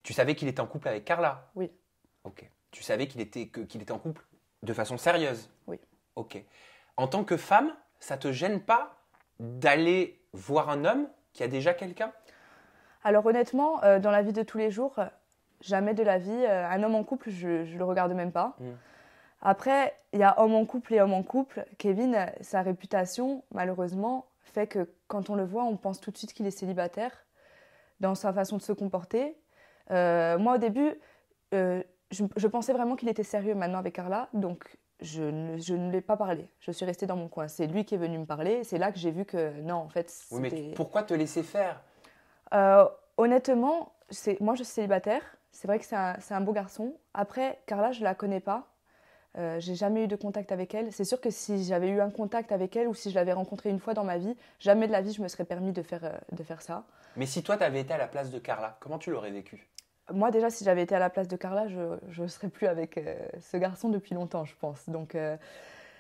Tu savais qu'il était en couple avec Carla? Oui. Ok. Tu savais qu'il était en couple de façon sérieuse? Oui. Ok. En tant que femme, ça te gêne pas d'aller voir un homme qui a déjà quelqu'un? Alors honnêtement, dans la vie de tous les jours, jamais de la vie, un homme en couple, je ne le regarde même pas. Après, il y a homme en couple et homme en couple. Kevin, sa réputation, malheureusement, fait que quand on le voit, on pense tout de suite qu'il est célibataire dans sa façon de se comporter. Moi, au début, je pensais vraiment qu'il était sérieux maintenant avec Carla, donc je ne lui ai pas parlé. Je suis restée dans mon coin. C'est lui qui est venu me parler. C'est là que j'ai vu que non, en fait, Oui, mais c'était... pourquoi te laisser faire? Honnêtement, moi je suis célibataire. C'est vrai que c'est un beau garçon. Après, Carla, je la connais pas. J'ai jamais eu de contact avec elle. C'est sûr que si j'avais eu un contact avec elle ou si je l'avais rencontrée une fois dans ma vie, jamais de la vie je me serais permis de faire ça. Mais si toi, tu avais été à la place de Carla, comment tu l'aurais vécu? Moi déjà, si j'avais été à la place de Carla, je ne serais plus avec ce garçon depuis longtemps, je pense. Donc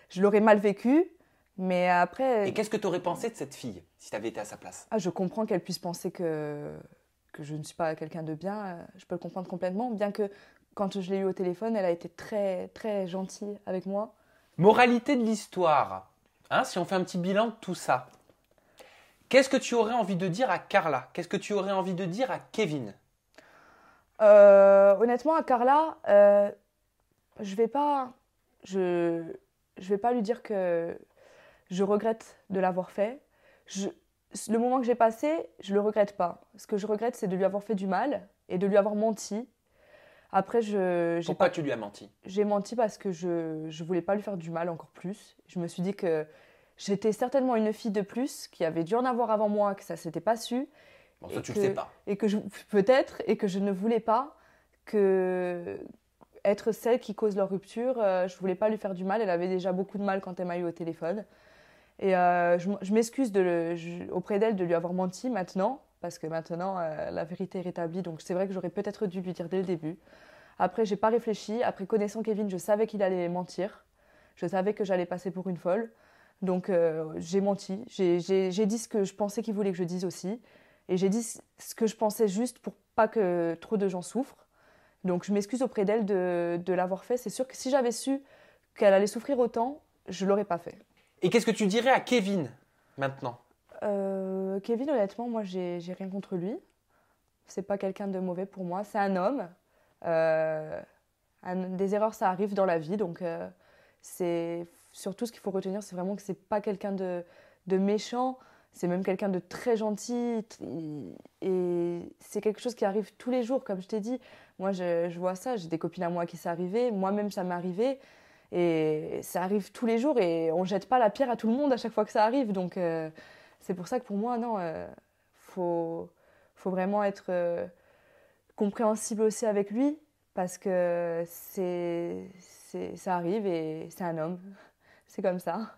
je l'aurais mal vécu. Mais après... Et qu'est-ce que tu aurais pensé de cette fille si tu avais été à sa place? Je comprends qu'elle puisse penser que je ne suis pas quelqu'un de bien. Je peux le comprendre complètement, bien que quand je l'ai eu au téléphone, elle a été très, très gentille avec moi. Moralité de l'histoire, hein, si on fait un petit bilan de tout ça, qu'est-ce que tu aurais envie de dire à Carla? Qu'est-ce que tu aurais envie de dire à Kevin? Honnêtement, à Carla, je vais pas lui dire que je regrette de l'avoir fait. Le moment que j'ai passé, je le regrette pas. Ce que je regrette, c'est de lui avoir fait du mal et de lui avoir menti. Après, Pourquoi tu lui as menti? J'ai menti parce que je voulais pas lui faire du mal encore plus. Je me suis dit que j'étais certainement une fille de plus, qui avait dû en avoir avant moi, que ça s'était pas su. Bon, ça, tu le sais pas. Et que peut-être, et que je ne voulais pas être celle qui cause leur rupture. Je voulais pas lui faire du mal. Elle avait déjà beaucoup de mal quand elle m'a eu au téléphone. Et je m'excuse auprès d'elle de lui avoir menti maintenant, parce que maintenant la vérité est rétablie. Donc c'est vrai que j'aurais peut-être dû lui dire dès le début. Après, j'ai pas réfléchi. Après, connaissant Kevin, je savais qu'il allait mentir. Je savais que j'allais passer pour une folle. Donc j'ai menti. J'ai dit ce que je pensais qu'il voulait que je dise aussi. Et j'ai dit ce que je pensais juste pour pas que trop de gens souffrent. Donc je m'excuse auprès d'elle de l'avoir fait. C'est sûr que si j'avais su qu'elle allait souffrir autant, je l'aurais pas fait. Et qu'est-ce que tu dirais à Kevin maintenant? Kevin, honnêtement, moi, j'ai rien contre lui. C'est pas quelqu'un de mauvais pour moi. C'est un homme. Des erreurs, ça arrive dans la vie. Donc, c'est surtout ce qu'il faut retenir, c'est vraiment que c'est pas quelqu'un de méchant. C'est même quelqu'un de très gentil. Et c'est quelque chose qui arrive tous les jours, comme je t'ai dit. Moi, je vois ça. J'ai des copines à moi qui c'est arrivé. Moi-même, ça m'est arrivé. Et ça arrive tous les jours et on ne jette pas la pierre à tout le monde à chaque fois que ça arrive. Donc c'est pour ça que pour moi, non, faut vraiment être compréhensible aussi avec lui parce que ça arrive et c'est un homme. C'est comme ça.